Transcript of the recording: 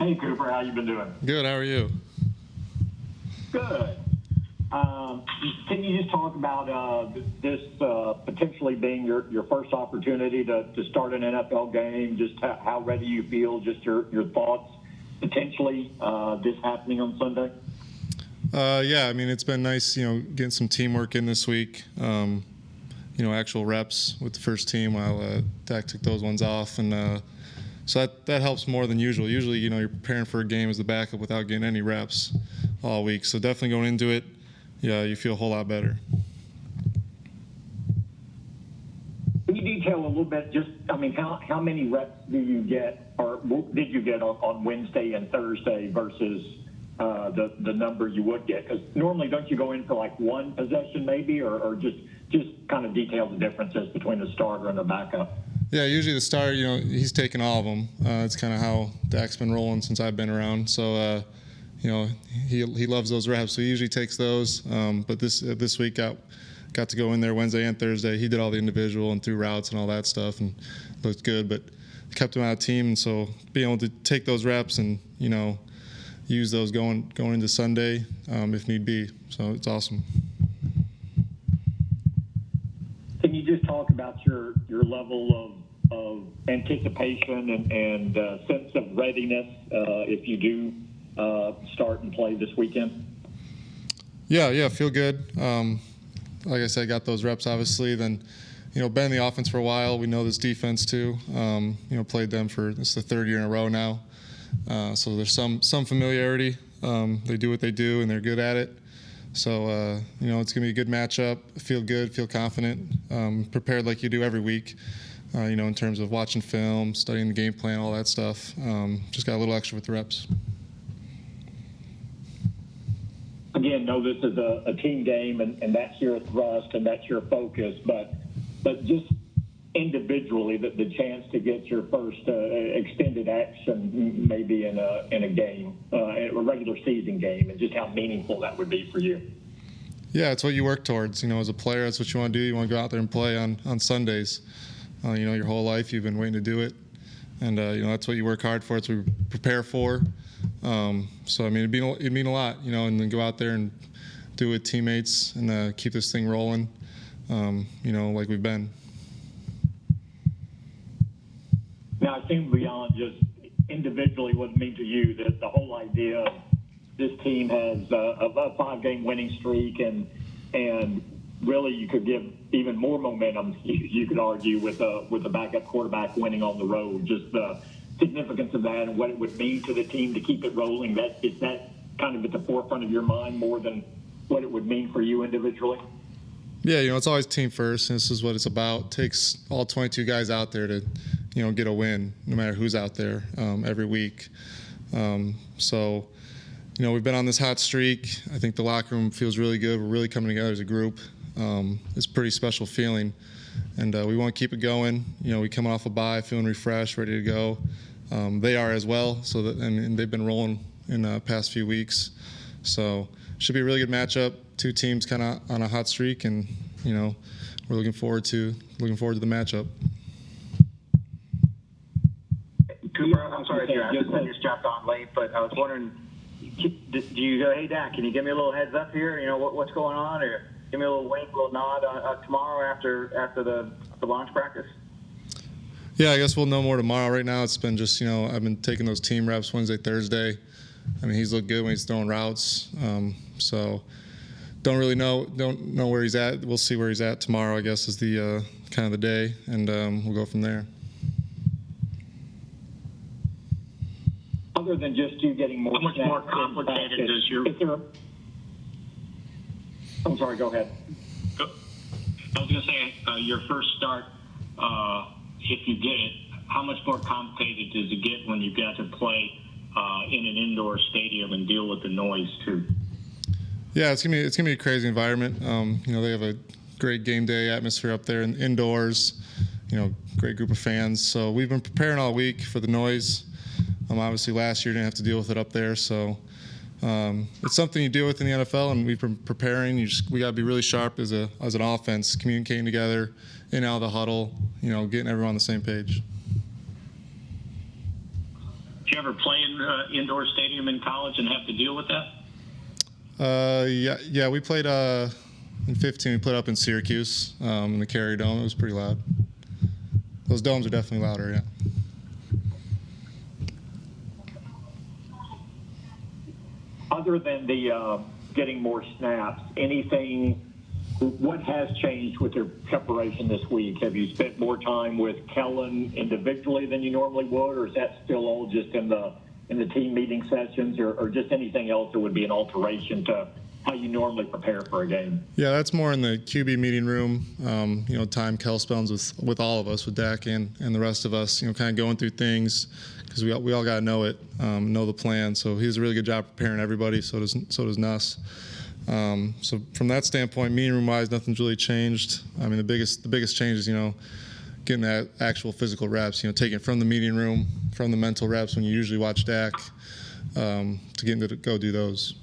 Hey, Cooper, how you been doing? Good. How are you? Good. Can you just talk about this potentially being your first opportunity to start an NFL game? Just how ready you feel? Just your thoughts potentially this happening on Sunday? Yeah, I mean, it's been nice, getting some teamwork in this week. Actual reps with the first team while Dak took those ones off, and so that helps more than usual. Usually, you're preparing for a game as the backup without getting any reps all week. So definitely going into it, yeah, you feel a whole lot better. Can you detail a little bit? How many reps do you get, or did you get on Wednesday and Thursday versus the number you would get? Because normally, don't you go in for like one possession maybe, or just kind of detail the differences between the starter and the backup? Yeah, usually the starter, he's taking all of them. It's kind of how Dak's been rolling since I've been around. So, he loves those reps, so he usually takes those. But this week got to go in there Wednesday and Thursday. He did all the individual and threw routes and all that stuff, and looked good. But kept him out of team, and so being able to take those reps and use those going into Sunday if need be. So it's awesome. Can you just talk about your level of anticipation and sense of readiness if you do start and play this weekend? Yeah, feel good. Like I said, got those reps obviously. Then, been in the offense for a while. We know this defense too. Played them for this is the third year in a row now. So there's some familiarity. They do what they do, and they're good at it. So, it's going to be a good matchup. Feel good, feel confident, prepared like you do every week, in terms of watching film, studying the game plan, all that stuff. Just got a little extra with the reps. Again, know this is a team game, and that's your thrust and that's your focus. But just individually, the chance to get your first extended action, maybe in a game, a regular season game, and just how meaningful that would be for you. Yeah, it's what you work towards. As a player, that's what you want to do. You want to go out there and play on Sundays. Your whole life you've been waiting to do it, and that's what you work hard for. It's what you prepare for. So I mean, it'd mean a lot, and then go out there and do it with teammates and keep this thing rolling, like we've been. Now, I think beyond just individually what it means to you, that the whole idea of this team has a 5-game winning streak, and really you could give even more momentum, you could argue, with a backup quarterback winning on the road. Just the significance of that and what it would mean to the team to keep it rolling. Is that kind of at the forefront of your mind more than what it would mean for you individually? Yeah, it's always team first, and this is what it's about. It takes all 22 guys out there to get a win, no matter who's out there every week. So, we've been on this hot streak. I think the locker room feels really good. We're really coming together as a group. It's a pretty special feeling, and we want to keep it going. We coming off a bye, feeling refreshed, ready to go. They are as well. So and they've been rolling in the past few weeks. So should be a really good matchup. Two teams kind of on a hot streak, and we're looking forward to the matchup. Cooper, I'm sorry I just jumped on late, but I was wondering, do you go, hey, Dak, can you give me a little heads up here? What's going on? Or give me a little wink, a little nod tomorrow after the launch practice? Yeah, I guess we'll know more tomorrow. Right now it's been just, I've been taking those team reps Wednesday, Thursday. I mean, he's looked good when he's throwing routes. So don't know where he's at. We'll see where he's at tomorrow, I guess, is the kind of the day, and we'll go from there. Other than just you getting more. How much more complicated does your? I'm sorry. Go ahead. I was going to say your first start, if you get it, how much more complicated does it get when you got to play in an indoor stadium and deal with the noise too? Yeah, it's gonna be a crazy environment. They have a great game day atmosphere up there indoors. Great group of fans. So we've been preparing all week for the noise. Obviously, last year didn't have to deal with it up there, so it's something you deal with in the NFL, and we've been preparing. We got to be really sharp as an offense, communicating together, in and out of the huddle, getting everyone on the same page. you ever play in indoor stadium in college and have to deal with that? Yeah, we played in 15. We played up in Syracuse in the Carrier Dome. It was pretty loud. Those domes are definitely louder. Yeah. Other than the getting more snaps, anything? What has changed with your preparation this week? Have you spent more time with Kellen individually than you normally would, or is that still all just in the team meeting sessions, or just anything else that would be an alteration to how you normally prepare for a game? Yeah, that's more in the QB meeting room. Time Kel spends with all of us, with Dak and the rest of us. Kind of going through things because we all got to know it, know the plan. So he does a really good job preparing everybody. So does Nuss. So from that standpoint, meeting room wise, nothing's really changed. I mean, the biggest change is getting that actual physical reps. Taking it from the meeting room, from the mental reps when you usually watch Dak, to getting to go do those.